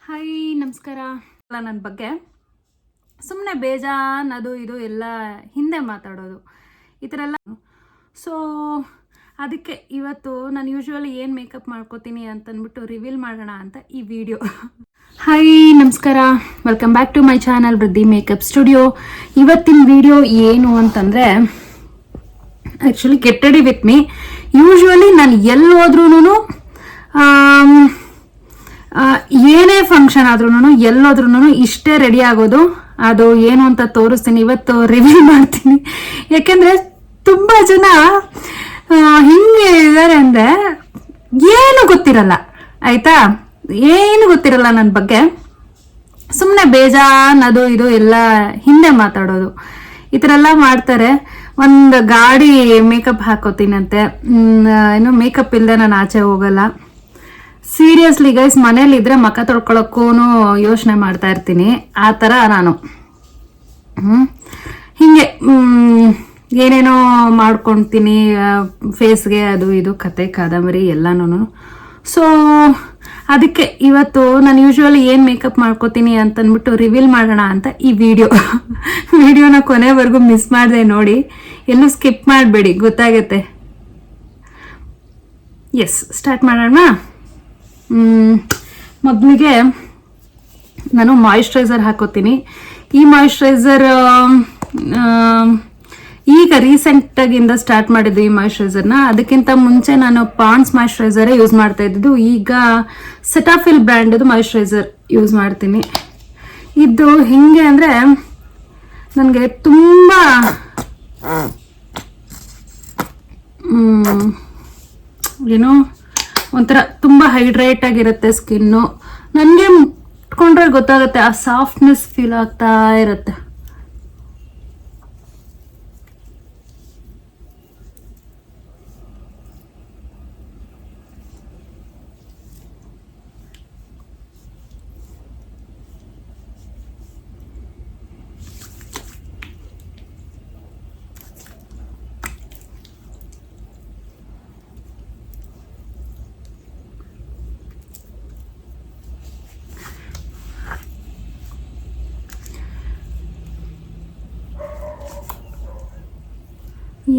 Hi ನಮಸ್ಕಾರ. ನನ್ನ ಬಗ್ಗೆ ಸುಮ್ಮನೆ ಬೇಜಾನ್ ಅದು ಇದು ಎಲ್ಲ ಹಿಂದೆ ಮಾತಾಡೋದು ಈ ಥರ ಎಲ್ಲ. ಸೊ ಅದಕ್ಕೆ ಇವತ್ತು ನಾನು ಯೂಶ್ವಲಿ ಏನು ಮೇಕಪ್ ಮಾಡ್ಕೋತೀನಿ ಅಂತಂದ್ಬಿಟ್ಟು ರಿವೀಲ್ ಮಾಡೋಣ ಅಂತ ಈ ವಿಡಿಯೋ. ಹಾಯ್ ನಮಸ್ಕಾರ, welcome back to my channel Vriddhi makeup studio. ಇವತ್ತಿನ ವಿಡಿಯೋ ಏನು ಅಂತಂದರೆ actually get ready with me. Usually ನಾನು ಎಲ್ಲಿ ಹೋದ್ರೂ ಏನೇ ಫಂಕ್ಷನ್ ಆದ್ರೂ ಎಲ್ಲೋದ್ರೂ ಇಷ್ಟೇ ರೆಡಿ ಆಗೋದು. ಅದು ಏನು ಅಂತ ತೋರಿಸ್ತೀನಿ, ಇವತ್ತು ರಿವೀಲ್ ಮಾಡ್ತೀನಿ. ಯಾಕೆಂದರೆ ತುಂಬ ಜನ ಹಿಂಗೆ ಇದ್ದಾರೆ ಅಂದರೆ ಏನು ಗೊತ್ತಿರಲ್ಲ, ಆಯಿತಾ? ಏನು ಗೊತ್ತಿರಲ್ಲ ನನ್ನ ಬಗ್ಗೆ. ಸುಮ್ಮನೆ ಬೇಜಾನ್ ಅದು ಇದು ಎಲ್ಲ ಹಿಂದೆ ಮಾತಾಡೋದು ಈ ಥರ ಎಲ್ಲ ಮಾಡ್ತಾರೆ. ಒಂದು ಗಾಡಿ ಮೇಕಪ್ ಹಾಕೋತೀನಂತೆ, ಏನು ಮೇಕಪ್ ಇಲ್ಲದೆ ನಾನು ಆಚೆ ಹೋಗಲ್ಲ. ಸೀರಿಯಸ್ಲಿ ಗೈಸ್, ಮನೇಲಿದ್ರೆ ಮಖ ತೊಳ್ಕೊಳಕ್ಕೂ ಯೋಚನೆ ಮಾಡ್ತಾ ಇರ್ತೀನಿ. ಆ ಥರ ನಾನು ಹೀಗೆ ಏನೇನೋ ಮಾಡ್ಕೊತೀನಿ ಫೇಸ್ಗೆ, ಅದು ಇದು ಕತೆ ಕಾದಂಬರಿ ಎಲ್ಲನೂ. ಸೊ ಅದಕ್ಕೆ ಇವತ್ತು ನಾನು ಯೂಶ್ವಲಿ ಏನು ಮೇಕಪ್ ಮಾಡ್ಕೋತೀನಿ ಅಂತಂದ್ಬಿಟ್ಟು ರಿವೀಲ್ ಮಾಡೋಣ ಅಂತ ಈ ವಿಡಿಯೋನ ಕೊನೆವರೆಗೂ ಮಿಸ್ ಮಾಡಿದೆ ನೋಡಿ, ಎಲ್ಲೂ ಸ್ಕಿಪ್ ಮಾಡಬೇಡಿ, ಗೊತ್ತಾಗತ್ತೆ. ಎಸ್, ಸ್ಟಾರ್ಟ್ ಮಾಡೋಣ. ಮೊದಲಿಗೆ ನಾನು ಮಾಯಿಶ್ಚರೈಸರ್ ಹಾಕೋತೀನಿ. ಈ ಮಾಯಿಶ್ಚರೈಸರ್ ಈಗ ರೀಸೆಂಟಾಗಿಂದ ಸ್ಟಾರ್ಟ್ ಮಾಡಿದ್ದು ಈ ಮಾಯಿಶ್ಚರೈಸರ್ನ. ಅದಕ್ಕಿಂತ ಮುಂಚೆ ನಾನು ಪಾಂಡ್ಸ್ ಮಾಯಿಶ್ಚರೈಸರೇ ಯೂಸ್ ಮಾಡ್ತಾ ಇದ್ದಿದ್ದು. ಈಗ ಸೆಟಾಫಿಲ್ ಬ್ರ್ಯಾಂಡದು ಮಾಯಿಶ್ಚರೈಸರ್ ಯೂಸ್ ಮಾಡ್ತೀನಿ. ಇದು ಹೆಂಗೆ ಅಂದರೆ ನನಗೆ ತುಂಬ ಏನೋ ಒಂಥರ ತುಂಬ ಹೈಡ್ರೇಟ್ ಆಗಿರುತ್ತೆ ಸ್ಕಿನ್ನು. ನನಗೆ ಮುಟ್ಕೊಂಡ್ರೆ ಗೊತ್ತಾಗುತ್ತೆ, ಆ ಸಾಫ್ಟ್ನೆಸ್ ಫೀಲ್ ಆಗ್ತಾ ಇರುತ್ತೆ.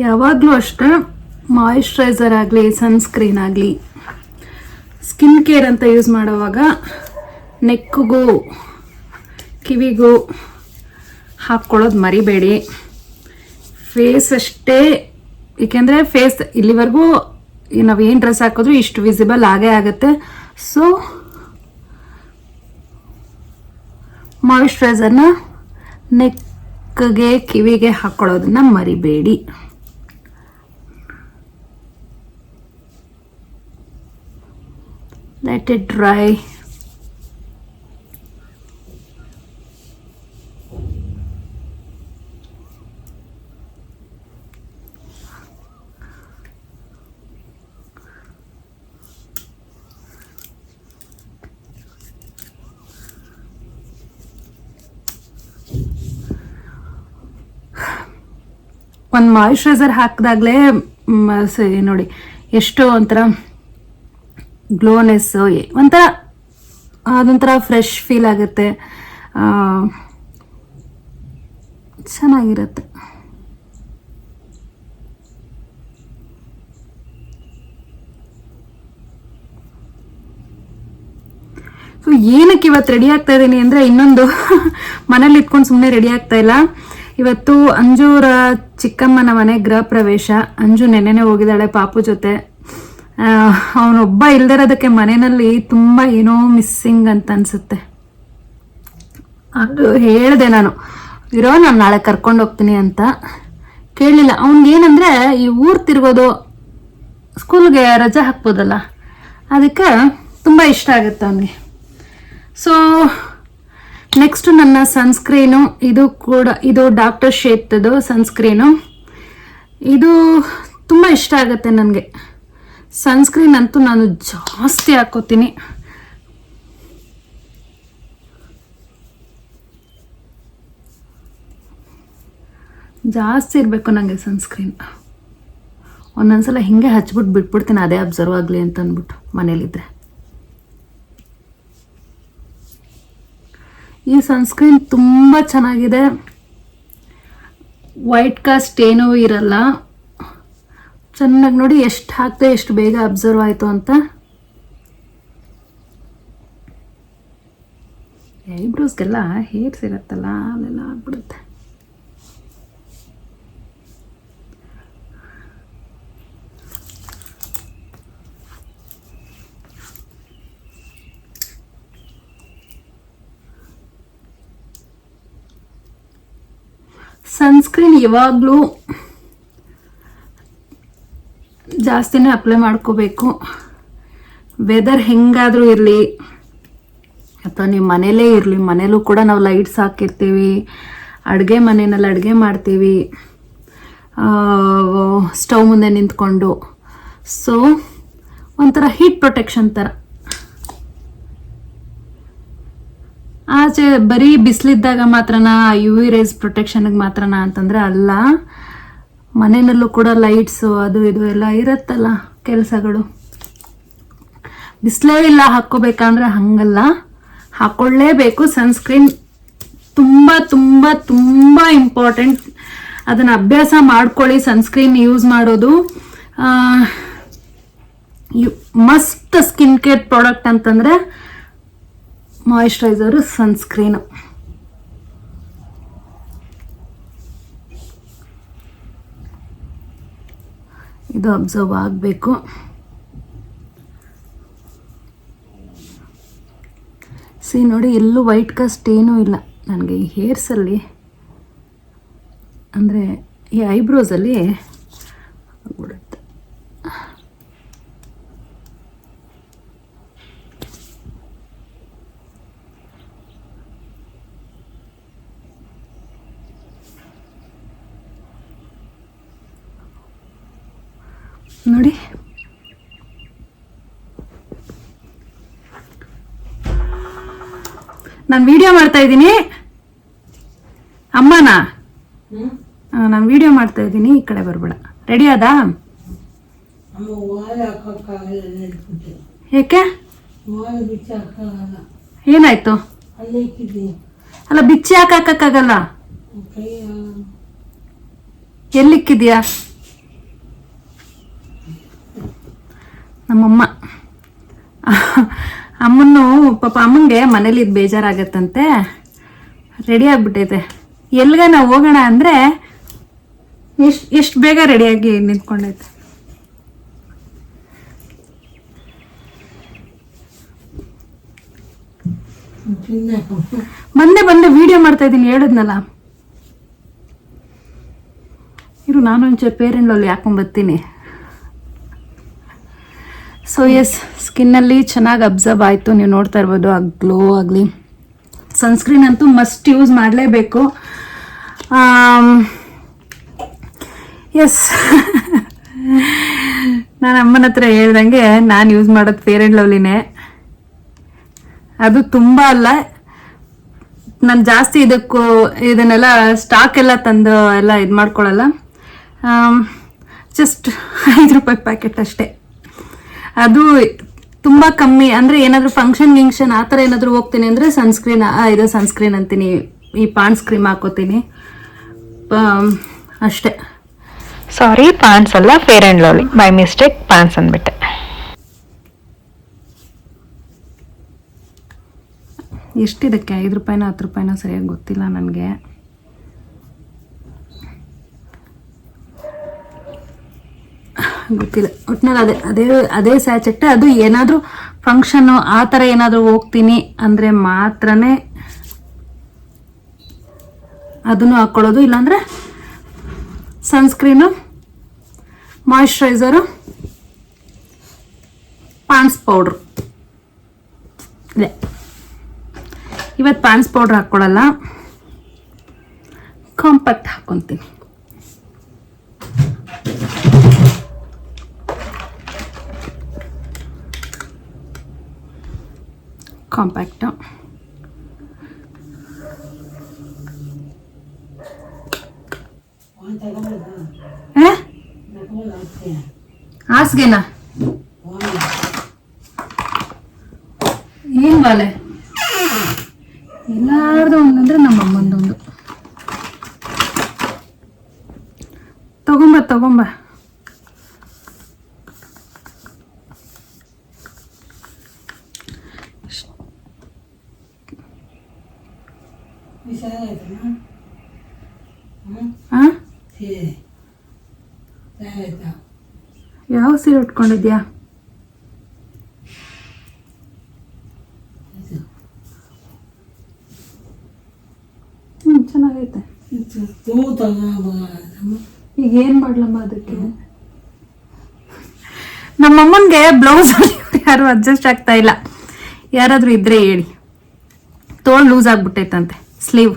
ಯಾವಾಗಲೂ ಅಷ್ಟೇ, ಮಾಯಿಶ್ಚರೈಸರ್ ಆಗಲಿ ಸನ್ಸ್ಕ್ರೀನ್ ಆಗಲಿ ಸ್ಕಿನ್ ಕೇರ್ ಅಂತ ಯೂಸ್ ಮಾಡೋವಾಗ ನೆಕ್ಗೂ ಕಿವಿಗೂ ಹಾಕ್ಕೊಳ್ಳೋದು ಮರಿಬೇಡಿ. ಫೇಸ್ ಅಷ್ಟೇ, ಏಕೆಂದರೆ ಫೇಸ್ ಇಲ್ಲಿವರೆಗೂ ನಾವು ಏನು ಡ್ರೆಸ್ ಹಾಕಿದ್ರೂ ಇಷ್ಟು ವಿಸಿಬಲ್ ಆಗೇ ಆಗುತ್ತೆ. ಸೊ ಮಾಯಿಶ್ಚರೈಸರ್ನ ನೆಕ್ಗೆ ಕಿವಿಗೆ ಹಾಕ್ಕೊಳ್ಳೋದನ್ನ ಮರಿಬೇಡಿ. Let it dry. ಒಂದು ಮಾಯಿಶ್ಚರೈಸರ್ ಹಾಕಿದಾಗಲೇ ನೋಡಿ ಎಷ್ಟೋ ಒಂಥರ ಗ್ಲೋನೆಸ್, ಒಂಥರ ಅದೊಂಥರ ಫ್ರೆಶ್ ಫೀಲ್ ಆಗುತ್ತೆ, ಚೆನ್ನಾಗಿರುತ್ತೆ. ಸೊ ಏನಕ್ಕೆ ಇವತ್ತು ರೆಡಿ ಆಗ್ತಾ ಇದ್ದೀನಿ ಅಂದರೆ, ಇನ್ನೊಂದು ಮನೇಲಿ ಇಟ್ಕೊಂಡು ಸುಮ್ಮನೆ ರೆಡಿ ಆಗ್ತಾ ಇಲ್ಲ. ಇವತ್ತು ಅಂಜೂರ ಚಿಕ್ಕಮ್ಮನ ಮನೆ ಗೃಹ ಪ್ರವೇಶ. ಅಂಜು ನೆನ್ನೆನೆ ಹೋಗಿದ್ದಾಳೆ ಪಾಪು ಜೊತೆ. ಅವನೊಬ್ಬ ಇಲ್ದಿರೋದಕ್ಕೆ ಮನೆಯಲ್ಲಿ ತುಂಬ ಏನೋ ಮಿಸ್ಸಿಂಗ್ ಅಂತ ಅನ್ಸುತ್ತೆ. ಅದು ಹೇಳಿದೆ ನಾನು, ನಾನು ನಾಳೆ ಕರ್ಕೊಂಡು ಹೋಗ್ತೀನಿ ಅಂತ. ಕೇಳಲಿಲ್ಲ. ಅವನಿಗೇನಂದರೆ ಈ ಊರು ತಿರ್ಗೋದು, ಸ್ಕೂಲ್ಗೆ ರಜೆ ಹಾಕ್ಬೋದಲ್ಲ, ಅದಕ್ಕೆ ತುಂಬ ಇಷ್ಟ ಆಗುತ್ತೆ ಅವನಿಗೆ. ಸೊ ನೆಕ್ಸ್ಟು ನನ್ನ ಸನ್ಸ್ಕ್ರೀನು, ಇದು ಡಾಕ್ಟರ್ ಶೇಟ್ದು ಸನ್ಸ್ಕ್ರೀನು. ಇದು ತುಂಬ ಇಷ್ಟ ಆಗುತ್ತೆ ನನಗೆ. ಸನ್ಸ್ಕ್ರೀನ್ ಅಂತೂ ನಾನು ಜಾಸ್ತಿ ಹಾಕೋತೀನಿ. ಜಾಸ್ತಿ ಇರಬೇಕು ನನಗೆ ಸನ್ಸ್ಕ್ರೀನ್. ಒಂದೊಂದ್ಸಲ ಹಿಂಗೆ ಹಚ್ಬಿಟ್ಟು ಬಿಟ್ಬಿಡ್ತೀನಿ, ಅದೇ ಅಬ್ಸರ್ವ್ ಆಗಲಿ ಅಂತ ಅಂದ್ಬಿಟ್ಟು ಮನೇಲಿದ್ದರೆ. ಈ ಸನ್ಸ್ಕ್ರೀನ್ ತುಂಬ ಚೆನ್ನಾಗಿದೆ. ವೈಟ್ ಕಾಸ್ಟ್ ಏನೂ ಇರಲ್ಲ. ಚೆನ್ನಾಗಿ ನೋಡಿ ಎಷ್ಟು ಹಾಕ್ತೆ ಎಷ್ಟು ಬೇಗ ಅಬ್ಸರ್ವ್ ಆಯಿತು ಅಂತ. ಐಬ್ರೋಸ್ಗೆಲ್ಲ ಹೇರ್ಸ್ ಇರುತ್ತಲ್ಲ ಅಲ್ಲೆಲ್ಲ ಆಗ್ಬಿಡುತ್ತೆ. ಸನ್ಸ್ಕ್ರೀನ್ ಯಾವಾಗಲೂ ಜಾಸ್ತಿನೇ ಅಪ್ಲೈ ಮಾಡ್ಕೋಬೇಕು. ವೆದರ್ ಹೆಂಗಾದರೂ ಇರಲಿ ಅಥವಾ ನೀವು ಮನೇಲೇ ಇರಲಿ, ಮನೇಲೂ ಕೂಡ ನಾವು ಲೈಟ್ಸ್ ಹಾಕಿರ್ತೀವಿ, ಅಡುಗೆ ಮನೆಯಲ್ಲಿ ಅಡುಗೆ ಮಾಡ್ತೀವಿ ಸ್ಟವ್ ಮುಂದೆ ನಿಂತ್ಕೊಂಡು. ಸೊ ಒಂಥರ ಹೀಟ್ ಪ್ರೊಟೆಕ್ಷನ್ ಥರ. ಆಚೆ ಬರೀ ಬಿಸಿಲಿದ್ದಾಗ ಮಾತ್ರನಾ ಯು ವಿ ರೇಸ್ ಪ್ರೊಟೆಕ್ಷನ್ಗೆ ಮಾತ್ರನಾ ಅಂತಂದರೆ ಅಲ್ಲ, ಮನೆಯಲ್ಲೂ ಕೂಡ ಲೈಟ್ಸು ಅದು ಇದು ಎಲ್ಲ ಇರುತ್ತಲ್ಲ ಕೆಲಸಗಳು. ಬಿಸಿಲೇ ಇಲ್ಲ ಹಾಕ್ಕೋಬೇಕಂದ್ರೆ ಹಾಗಲ್ಲ, ಹಾಕ್ಕೊಳ್ಳೇಬೇಕು. ಸನ್ಸ್ಕ್ರೀನ್ ತುಂಬ ತುಂಬ ತುಂಬ ಇಂಪಾರ್ಟೆಂಟ್. ಅದನ್ನು ಅಭ್ಯಾಸ ಮಾಡ್ಕೊಳ್ಳಿ. ಸನ್ಸ್ಕ್ರೀನ್ ಯೂಸ್ ಮಾಡೋದು ಮಸ್ಟ್ ಸ್ಕಿನ್ ಕೇರ್ ಪ್ರಾಡಕ್ಟ್ ಅಂತಂದರೆ ಮಾಯಿಶ್ಚರೈಸರು, ಸನ್ಸ್ಕ್ರೀನು. ಇದು ಅಬ್ಸರ್ವ್ ಆಗಬೇಕು. ಸಿ ನೋಡಿ, ಎಲ್ಲೂ ವೈಟ್ ಕಾಸ್ಟ್ ಏನೂ ಇಲ್ಲ ನನಗೆ ಈ ಹೇರ್ಸಲ್ಲಿ, ಅಂದರೆ ಈ ಐಬ್ರೋಸಲ್ಲಿ ಆಗ್ಬಿಡುತ್ತೆ. ನೋಡಿ, ನಾನು ವಿಡಿಯೋ ಮಾಡ್ತಾ ಇದ್ದೀನಿ. ಅಮ್ಮನಾ, ನಾನು ವಿಡಿಯೋ ಮಾಡ್ತಾ ಇದ್ದೀನಿ, ಈ ಕಡೆ ಬರಬೇಡ. ರೆಡಿ ಆದಾ? ಏಕೆ ಏನಾಯ್ತು? ಅಲ್ಲ, ಬಿಚ್ಚಿ ಹಾಕಕ್ಕಾಗಲ್ಲ. ಎಲ್ಲಿಕ್ಕಿದ್ಯಾ? ನಮ್ಮಮ್ಮ ಅಮ್ಮನ್ನು ಪಾಪ ಅಮ್ಮಂಗೆ ಮನೇಲಿ ಇದು ಬೇಜಾರಾಗತ್ತಂತೆ, ರೆಡಿ ಆಗಿಬಿಟ್ಟೈತೆ. ಎಲ್ಗ ನಾವು ಹೋಗೋಣ ಅಂದರೆ ಎಷ್ಟು ಬೇಗ ರೆಡಿಯಾಗಿ ನಿಂತ್ಕೊಂಡೈತೆ. ಬಂದೆ ವಿಡಿಯೋ ಮಾಡ್ತಾ ಇದ್ದೀನಿ ಹೇಳಿದ್ನಲ್ಲ. ಇರು, ನಾನು ಒಂಚೂರು ಪೇರೆಂಡ್ಲಲ್ಲಿ ಹಾಕೊಂಡ್ಬರ್ತೀನಿ. ಸೊ ಎಸ್, ಸ್ಕಿನ್ನಲ್ಲಿ ಚೆನ್ನಾಗಿ ಅಬ್ಸರ್ವ್ ಆಯಿತು. ನೀವು ನೋಡ್ತಾ ಇರ್ಬೋದು, ಆ ಗ್ಲೋ ಆಗಲಿ. ಸನ್ಸ್ಕ್ರೀನ್ ಅಂತೂ ಮಸ್ಟ್ ಯೂಸ್ ಮಾಡಲೇಬೇಕು. ಎಸ್, ನಾನು ಅಮ್ಮನ ಹತ್ರ ಹೇಳ್ದಂಗೆ ನಾನು ಯೂಸ್ ಮಾಡೋದು ಫೇರ್ ಆ್ಯಂಡ್ ಲವ್ಲಿನೇ. ಅದು ತುಂಬ ಅಲ್ಲ, ನಾನು ಜಾಸ್ತಿ ಇದನ್ನೆಲ್ಲ ಸ್ಟಾಕ್ ಎಲ್ಲ ತಂದು ಎಲ್ಲ ಇದು ಮಾಡ್ಕೊಳ್ಳಲ್ಲ. ಜಸ್ಟ್ 5 ರೂಪಾಯಿ ಪ್ಯಾಕೆಟ್ ಅಷ್ಟೇ. ಅದು ತುಂಬ ಕಮ್ಮಿ. ಅಂದರೆ ಏನಾದರೂ ಗಿಂಕ್ಷನ್ ಆ ಥರ ಏನಾದರೂ ಹೋಗ್ತೀನಿ ಅಂದರೆ ಸನ್ಸ್ಕ್ರೀನ್ ಅಂತೀನಿ, ಈ ಪಾಂಡ್ಸ್ ಕ್ರೀಮ್ ಹಾಕೋತೀನಿ ಅಷ್ಟೇ. ಸಾರಿ, ಪಾಂಡ್ಸ್ ಅಲ್ಲ, Fair and Lovely, by mistake Pond's ಅಂದ್ಬಿಟ್ಟೆ. ಎಷ್ಟಿದಕ್ಕೆ? 5 ರೂಪಾಯಿನೋ 10 ರೂಪಾಯಿನೋ ಸರಿಯಾಗಿ ಗೊತ್ತಿಲ್ಲ ನನಗೆ. ಗೊತ್ತಿಲ್ಲ, ಒಟ್ಟಿನಲ್ಲಿ ಅದೇ ಸ್ಯಾಚೆಟ್. ಅದು ಏನಾದರೂ ಫಂಕ್ಷನ್ನು ಆ ಥರ ಏನಾದರೂ ಹೋಗ್ತೀನಿ ಅಂದರೆ ಮಾತ್ರನೇ ಅದನ್ನು ಹಾಕ್ಕೊಳ್ಳೋದು. ಇಲ್ಲಾಂದರೆ ಸನ್ಸ್ಕ್ರೀನು, ಮಾಯಿಶ್ಚರೈಸರು, ಪಾಂಡ್ಸ್ ಪೌಡ್ರು ಇದೆ. ಇವತ್ತು ಪಾಂಡ್ಸ್ ಪೌಡ್ರ್ ಹಾಕ್ಕೊಳ್ಳಲ್ಲ, ಕಾಂಪ್ಯಾಕ್ಟ್ ಹಾಕ್ಕೊತೀನಿ. ಕಾಂಪ್ಯಾಕ್ಟು ಹಾಸ್ಗೆನಾ? ಏನ್ ಬಾಲೆ ಎಲ್ಲಾರ್ದು ಒಂದಂದ್ರೆ ನಮ್ಮ ಅಮ್ಮಂದೊಂದು. ತಗೊಂಬ ಯಾವ ಸೀರೆ ಉಟ್ಕೊಂಡಿದ್ಯಾ? ಚೆನ್ನಾಗೈತೆ. ಈಗ ಏನ್ ಮಾಡ್ಲಮ್ಮ ಅದಕ್ಕೆ? ನಮ್ಮಮ್ಮನ್ಗೆ ಬ್ಲೌಸ್ ಯಾರು ಅಡ್ಜಸ್ಟ್ ಆಗ್ತಾ ಇಲ್ಲ. ಯಾರಾದ್ರೂ ಇದ್ರೆ ಹೇಳಿ. ತೋಳ್ ಲೂಸ್ ಆಗ್ಬಿಟ್ಟೈತಂತೆ ಸ್ಲೀವ್.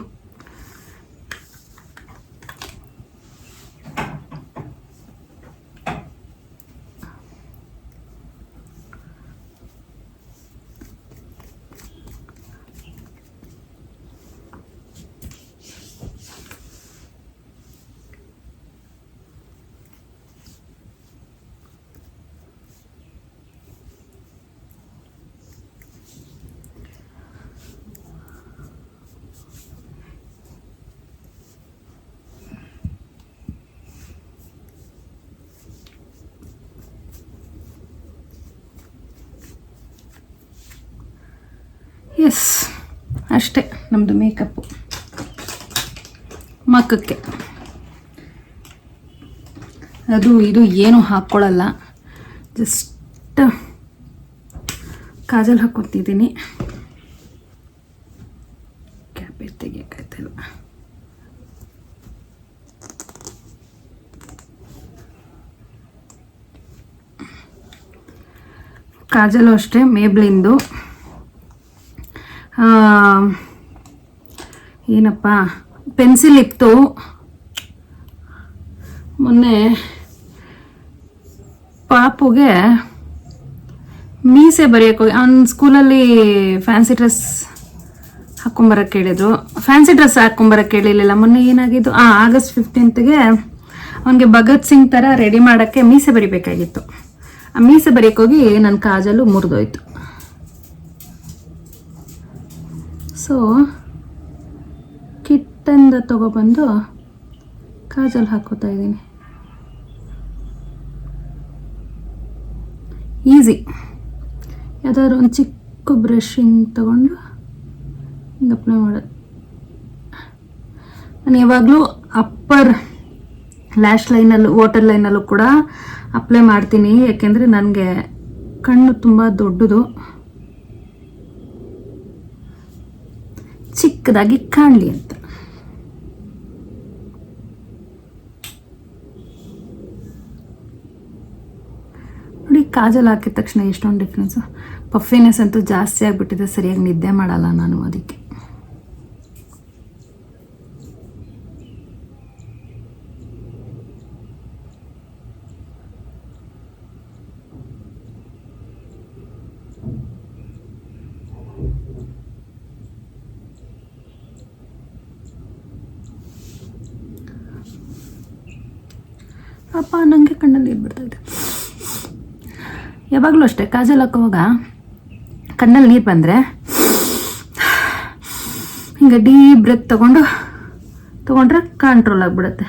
ಎಸ್, ಅಷ್ಟೇ ನಮ್ಮದು ಮೇಕಪ್ಪು. ಮಕ್ಕಕ್ಕೆ ಅದು ಇದು ಏನೂ ಹಾಕ್ಕೊಳ್ಳಲ್ಲ, ಜಸ್ಟ್ ಕಾಜಲ್ ಹಾಕ್ಕೊತಿದ್ದೀನಿ. ಕ್ಯಾಪೆ ತೆಗಿಯೋಕ್ಕಾಯ್ತಲ್ಲ. ಕಾಜಲು ಅಷ್ಟೇ ಮೇಬ್ಲಿಂದು. ಏನಪ್ಪ ಪೆನ್ಸಿಲ್ ಇತ್ತು ಮೊನ್ನೆ ಪಾಪುಗೆ ಮೀಸೆ ಬರೆಯೋಕೆ ಹೋಗಿ ಅವ್ನ ಸ್ಕೂಲಲ್ಲಿ ಫ್ಯಾನ್ಸಿ ಡ್ರೆಸ್ ಹಾಕ್ಕೊಂಬರಕ್ಕೆ ಹೇಳಿದ್ರು. ಫ್ಯಾನ್ಸಿ ಡ್ರೆಸ್ ಹಾಕ್ಕೊಂಬರಕ್ಕೆ ಹೇಳಿರಲಿಲ್ಲ. ಮೊನ್ನೆ ಏನಾಗಿದ್ದು, ಆಗಸ್ಟ್ 15ಗೆ ಅವನಿಗೆ ಭಗತ್ ಸಿಂಗ್ ಥರ ರೆಡಿ ಮಾಡೋಕ್ಕೆ ಮೀಸೆ ಬರಿಬೇಕಾಗಿತ್ತು. ಆ ಮೀಸೆ ಬರೆಯೋಕೆ ಹೋಗಿ ನನ್ನ ಕಾಜಲು ಮುರಿದೋಯ್ತು. ಸೊ ಕಿಟ್ಟಿಂದ ತಗೊಬಂದು ಕಾಜಲ್ ಹಾಕೋತಾ ಇದ್ದೀನಿ. ಈಸಿ. ಯಾವುದಾದ್ರು ಒಂದು ಚಿಕ್ಕ ಬ್ರಷಿಂಗ್ ತಗೊಂಡು ಹಿಂಗೆ ಅಪ್ಲೈ ಮಾಡೋದು. ನಾನು ಯಾವಾಗಲೂ ಅಪ್ಪರ್ ಲ್ಯಾಶ್ ಲೈನಲ್ಲೂ ವಾಟರ್ ಲೈನಲ್ಲೂ ಕೂಡ ಅಪ್ಲೈ ಮಾಡ್ತೀನಿ, ಯಾಕೆಂದರೆ ನನಗೆ ಕಣ್ಣು ತುಂಬ ದೊಡ್ಡದು, ಚಿಕ್ಕದಾಗಿ ಕಾಣಲಿ ಅಂತ. ನೋಡಿ, ಕಾಜಲ್ ಹಾಕಿದ ತಕ್ಷಣ ಎಷ್ಟೊಂದು ಡಿಫ್ರೆನ್ಸು. ಪಫಿನೆಸ್ ಅಂತೂ ಜಾಸ್ತಿ ಆಗಿಬಿಟ್ಟಿದೆ, ಸರಿಯಾಗಿ ನಿದ್ದೆ ಮಾಡಲ್ಲ ನಾನು ಅದಕ್ಕೆ. ಅಪ್ಪ ನನಗೆ ಕಣ್ಣಲ್ಲಿ ನೀರು ಬಿಡ್ತಾಯಿದೆ. ಯಾವಾಗಲೂ ಅಷ್ಟೇ, ಕಾಜಲ್ ಹಾಕೋವಾಗ ಕಣ್ಣಲ್ಲಿ ನೀರು ಬಂದರೆ ಹಿಂಗೆ ಡೀಪ್ ಬ್ರೆತ್ ತೊಗೊಂಡ್ರೆ ಕಂಟ್ರೋಲ್ ಆಗಿಬಿಡುತ್ತೆ.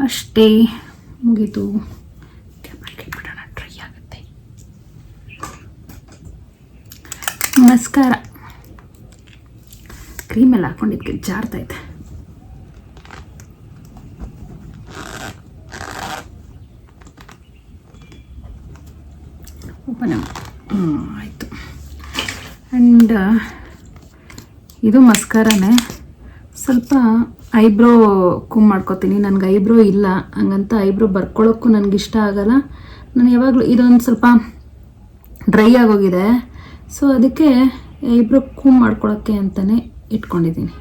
ಅಷ್ಟೇ, ಮುಗೀತು. ಟ್ರೈ ಆಗುತ್ತೆ. ಮಸ್ಕಾರ ಕ್ರೀಮೆಲ್ಲ ಹಾಕೊಂಡಿದ್ದಕ್ಕೆ ಜಾರ್ತೈತೆ. ಓಪನ್ ಆಯಿತು. ಆ್ಯಂಡ್ ಇದು ಮಸ್ಕಾರನೇ. ಸ್ವಲ್ಪ ಐಬ್ರೋ ಕೂಮ್ ಮಾಡ್ಕೋತೀನಿ. ನನಗೆ ಐಬ್ರೋ ಇಲ್ಲ, ಹಂಗಂತ ಐಬ್ರೋ ಬರ್ಕೊಳ್ಳೋಕ್ಕೂ ನನಗಿಷ್ಟ ಆಗಲ್ಲ. ನಾನು ಯಾವಾಗಲೂ ಇದೊಂದು ಸ್ವಲ್ಪ ಡ್ರೈ ಆಗೋಗಿದೆ, ಸೊ ಅದಕ್ಕೆ ಐಬ್ರೋ ಕೂಮ್ ಮಾಡ್ಕೊಳ್ಳೋಕ್ಕೆ ಅಂತಲೇ ಇಟ್ಕೊಂಡಿದ್ದೀನಿ.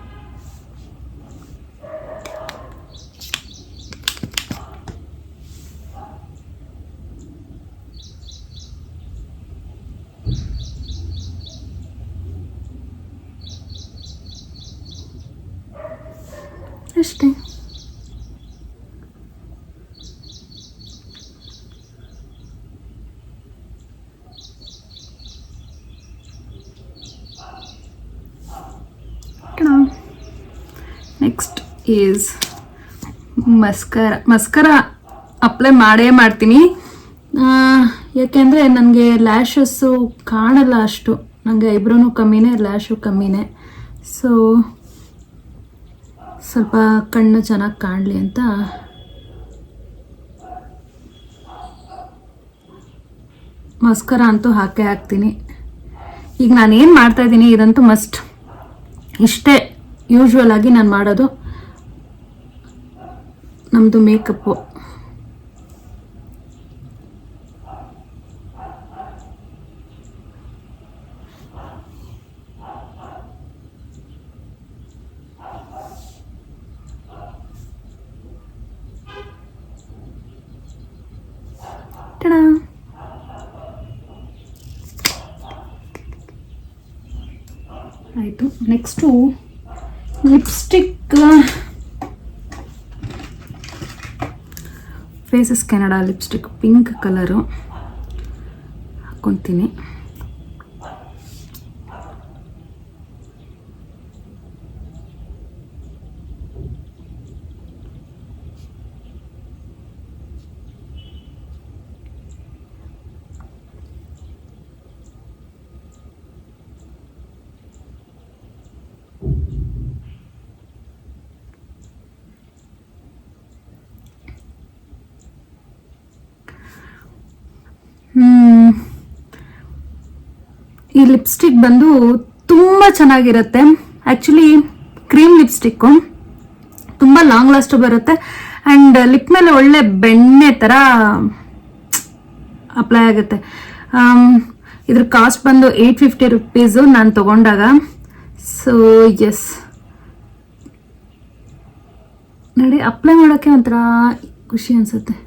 ಅಷ್ಟೇ. ಈಸ್ ಮಸ್ಕರ ಅಪ್ಲೈ ಮಾಡ್ತೀನಿ. ಯಾಕೆಂದರೆ ನನಗೆ ಲ್ಯಾಶಸ್ಸು ಕಾಣಲ್ಲ ಅಷ್ಟು, ನನಗೆ ಐಬ್ರೋನು ಕಮ್ಮಿನೇ, ಲ್ಯಾಶು ಕಮ್ಮಿನೇ. ಸೊ ಸ್ವಲ್ಪ ಕಣ್ಣು ಚೆನ್ನಾಗಿ ಕಾಣಲಿ ಅಂತ ಮಸ್ಕರ ಅಂತೂ ಹಾಕ್ತೀನಿ. ಈಗ ನಾನೇನು ಮಾಡ್ತಾಯಿದ್ದೀನಿ ಇದಂತೂ ಮಸ್ಟ್, ಇಷ್ಟೇ ಯೂಶ್ವಲ್ ಆಗಿ ನಾನು ಮಾಡೋದು ನಮ್ಮದು ಮೇಕಪ್ಪು. ಆಯಿತು. Next lipstick, faces Canada lipstick pink colour ಹಾಕ್ಕೊತೀನಿ. ಈ ಲಿಪ್ಸ್ಟಿಕ್ ಬಂದು ತುಂಬ ಚೆನ್ನಾಗಿರುತ್ತೆ. ಆ್ಯಕ್ಚುಲಿ ಕ್ರೀಮ್ ಲಿಪ್ಸ್ಟಿಕ್ಕು ತುಂಬ ಲಾಂಗ್ ಲಾಸ್ಟ್ ಬರುತ್ತೆ ಆ್ಯಂಡ್ ಲಿಪ್ ಮೇಲೆ ಒಳ್ಳೆ ಬೆಣ್ಣೆ ಥರ ಅಪ್ಲೈ ಆಗುತ್ತೆ. ಇದ್ರ ಕಾಸ್ಟ್ ಬಂದು 850 ರುಪೀಸು ನಾನು ತೊಗೊಂಡಾಗ. ಸೊ ಎಸ್ ನೋಡಿ, ಅಪ್ಲೈ ಮಾಡೋಕ್ಕೆ ಒಂಥರ ಖುಷಿ ಅನಿಸುತ್ತೆ.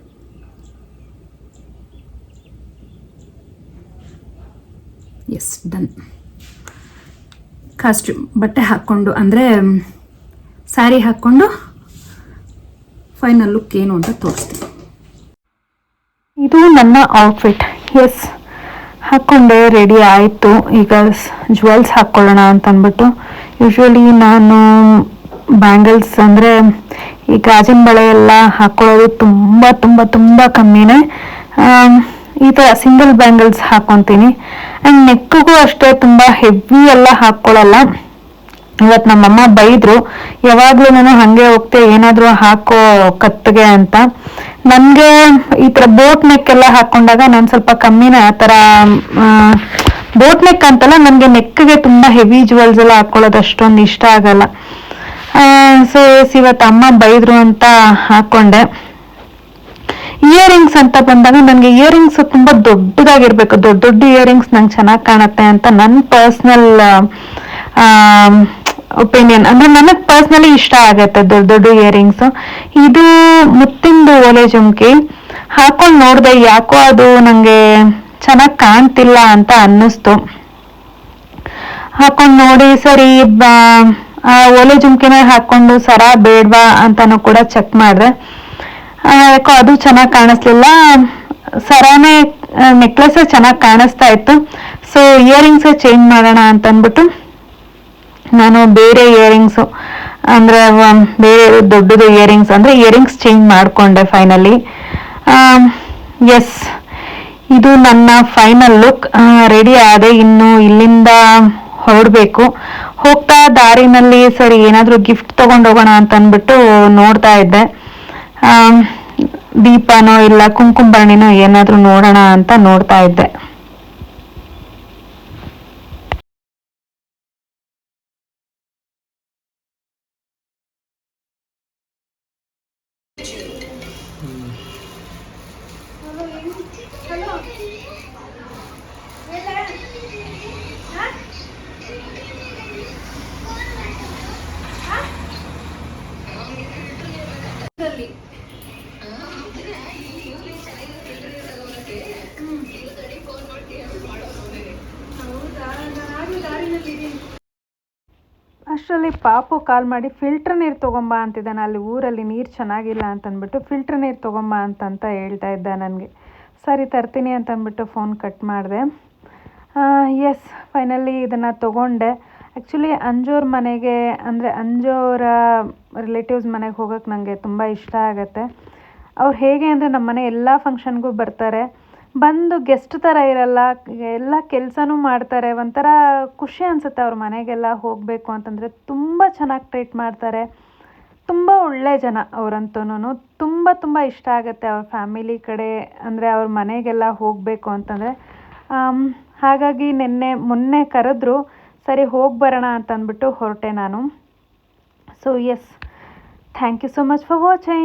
S done. ಕಾಸ್ಟ್ಯೂಮ್ ಬಟ್ಟೆ ಹಾಕ್ಕೊಂಡು ಅಂದರೆ ಸ್ಯಾರಿ ಹಾಕ್ಕೊಂಡು ಫೈನಲ್ ಲುಕ್ ಏನು ಅಂತ ತೋರಿಸ್ತೀನಿ. ಇದು ನನ್ನ ಔಟ್ಫಿಟ್. ಎಸ್, ಹಾಕ್ಕೊಂಡೆ, ರೆಡಿ ಆಯಿತು. ಈಗ ಜ್ಯುವೆಲ್ಸ್ ಹಾಕ್ಕೊಳ್ಳೋಣ ಅಂತ ಅಂದ್ಬಿಟ್ಟು, ಯೂಶ್ವಲಿ ನಾನು ಬ್ಯಾಂಗಲ್ಸ್ ಅಂದರೆ ಈ ಗಾಜಿನ ಬಳೆ ಎಲ್ಲ ಹಾಕ್ಕೊಳ್ಳೋದು ತುಂಬ ತುಂಬ ತುಂಬ ಕಮ್ಮಿನೇ. ಈ ಥರ ಸಿಂಗಲ್ ಬ್ಯಾಂಗಲ್ಸ್ ಹಾಕ್ಕೊತೀನಿ. ಆ್ಯಂಡ್ ನೆಕ್ಕಿಗೂ ಅಷ್ಟೇ ತುಂಬ ಹೆವಿ ಎಲ್ಲ ಹಾಕ್ಕೊಳ್ಳಲ್ಲ. ಇವತ್ತು ನಮ್ಮಮ್ಮ ಬೈದರು, ಯಾವಾಗಲೂ ನಾನು ಹಾಗೆ ಹೋಗ್ತೆ ಏನಾದರೂ ಹಾಕೋ ಕತ್ತಿಗೆ ಅಂತ. ನನಗೆ ಈ ಥರ ಬೋಟ್ ನೆಕ್ ಎಲ್ಲ ಹಾಕ್ಕೊಂಡಾಗ ನಾನು ಸ್ವಲ್ಪ ಕಮ್ಮಿನೇ ಆ ಥರ ಬೋಟ್ ನೆಕ್ ಅಂತಲ್ಲ, ನನಗೆ ನೆಕ್ಗೆ ತುಂಬ ಹೆವಿ ಜ್ಯುವೆಲ್ಸ್ ಎಲ್ಲ ಹಾಕ್ಕೊಳ್ಳೋದು ಅಷ್ಟೊಂದು ಇಷ್ಟ ಆಗಲ್ಲ. ಸೊ ಇವತ್ತು ಅಮ್ಮ ಬೈದರು ಅಂತ ಹಾಕ್ಕೊಂಡೆ. ಇಯರಿಂಗ್ಸ್ ಅಂತ ಬಂದಾಗ ನನಗೆ ಇಯರಿಂಗ್ಸ್ ತುಂಬ ದೊಡ್ಡದಾಗಿರ್ಬೇಕು, ದೊಡ್ಡ ದೊಡ್ಡ ಇಯರಿಂಗ್ಸ್ ನಂಗೆ ಚೆನ್ನಾಗಿ ಕಾಣುತ್ತೆ ಅಂತ ನನ್ನ ಪರ್ಸ್ನಲ್ ಒಪಿನಿಯನ್. ಅಂದರೆ ನನಗೆ ಪರ್ಸ್ನಲಿ ಇಷ್ಟ ಆಗುತ್ತೆ ದೊಡ್ಡ ದೊಡ್ಡ ಇಯರಿಂಗ್ಸು. ಇದು ಮುತ್ತಿಂದು ಓಲೆ ಜುಮ್ಕಿ ಹಾಕೊಂಡು ನೋಡಿದೆ, ಯಾಕೋ ಅದು ನನಗೆ ಚೆನ್ನಾಗಿ ಕಾಣ್ತಿಲ್ಲ ಅಂತ ಅನ್ನಿಸ್ತು. ಹಾಕೊಂಡು ನೋಡಿ ಸರಿ ಓಲೆ ಜುಮ್ಕಿನೇ ಹಾಕ್ಕೊಂಡು ಸರ ಬೇಡವಾ ಅಂತನೂ ಕೂಡ ಚೆಕ್ ಮಾಡಿದೆ. ಯಾಕೋ ಅದು ಚೆನ್ನಾಗಿ ಕಾಣಿಸ್ಲಿಲ್ಲ. ಸರಾನೇ ನೆಕ್ಲೆಸ್ ಚೆನ್ನಾಗಿ ಕಾಣಿಸ್ತಾ ಇತ್ತು. ಸೊ ಇಯರಿಂಗ್ಸ್ ಚೇಂಜ್ ಮಾಡೋಣ ಅಂತ ಅಂದ್ಬಿಟ್ಟು ನಾನು ಬೇರೆ ಇಯರಿಂಗ್ಸು ಅಂದರೆ ಬೇರೆ ದೊಡ್ಡದು ಇಯರಿಂಗ್ಸ್ ಅಂದರೆ ಇಯರಿಂಗ್ಸ್ ಚೇಂಜ್ ಮಾಡಿಕೊಂಡೆ ಫೈನಲಿ. ಎಸ್, ಇದು ನನ್ನ ಫೈನಲ್ ಲುಕ್. ರೆಡಿ ಆದೆ, ಇನ್ನು ಇಲ್ಲಿಂದ ಹೊರಡಬೇಕು. ಹೋಗ್ತಾ ದಾರಿನಲ್ಲಿ ಸರಿ ಏನಾದರೂ ಗಿಫ್ಟ್ ತೊಗೊಂಡು ಹೋಗೋಣ ಅಂತ ಅಂದ್ಬಿಟ್ಟು ನೋಡ್ತಾ ಇದ್ದೆ. ದೀಪನೋ ಇಲ್ಲ ಕುಂಕುಂಬರ್ಣಿನೋ ಏನಾದರೂ ನೋಡೋಣ ಅಂತ ನೋಡ್ತಾ ಇದ್ದೆ. ಅಷ್ಟರಲ್ಲಿ ಪಾಪು ಕಾಲ್ ಮಾಡಿ ಫಿಲ್ಟರ್ ನೀರು ತೊಗೊಂಬ ಅಂತಿದ್ದಾನೆ. ಅಲ್ಲಿ ಊರಲ್ಲಿ ನೀರು ಚೆನ್ನಾಗಿಲ್ಲ ಅಂತಂದ್ಬಿಟ್ಟು ಫಿಲ್ಟರ್ ನೀರು ತೊಗೊಂಬ ಅಂತ ಹೇಳ್ತಾ ಇದ್ದ ನನಗೆ. ಸರಿ ತರ್ತೀನಿ ಅಂತಂದ್ಬಿಟ್ಟು ಫೋನ್ ಕಟ್ ಮಾಡಿದೆ. ಎಸ್, ಫೈನಲಿ ಇದನ್ನು ತೊಗೊಂಡೆ. ಆ್ಯಕ್ಚುಲಿ ಅಂಜೂರ ಮನೆಗೆ ಅಂದರೆ ಅಂಜೂರ ರಿಲೇಟಿವ್ಸ್ ಮನೆಗೆ ಹೋಗೋಕ್ಕೆ ನನಗೆ ತುಂಬ ಇಷ್ಟ ಆಗುತ್ತೆ. ಅವ್ರು ಹೇಗೆ ಅಂದರೆ ನಮ್ಮ ಮನೆ ಎಲ್ಲ ಫಂಕ್ಷನ್ಗೂ ಬರ್ತಾರೆ, ಬಂದು ಗೆಸ್ಟ್ ಥರ ಇರಲ್ಲ, ಎಲ್ಲ ಕೆಲಸನೂ ಮಾಡ್ತಾರೆ. ಒಂಥರ ಖುಷಿ ಅನಿಸುತ್ತೆ ಅವ್ರ ಮನೆಗೆಲ್ಲ ಹೋಗಬೇಕು ಅಂತಂದರೆ. ತುಂಬ ಚೆನ್ನಾಗಿ ಟ್ರೀಟ್ ಮಾಡ್ತಾರೆ, ತುಂಬ ಒಳ್ಳೆ ಜನ ಅವರಂತೂ. ತುಂಬ ತುಂಬ ಇಷ್ಟ ಆಗುತ್ತೆ ಅವ್ರ ಫ್ಯಾಮಿಲಿ ಕಡೆ ಅಂದರೆ ಅವ್ರ ಮನೆಗೆಲ್ಲ ಹೋಗಬೇಕು ಅಂತಂದರೆ. ಹಾಗಾಗಿ ಮೊನ್ನೆ ಕರೆದ್ರು, ಸರಿ ಹೋಗಿ ಬರೋಣ ಅಂತಂದ್ಬಿಟ್ಟು ಹೊರಟೆ ನಾನು. So yes, thank you so much for watching.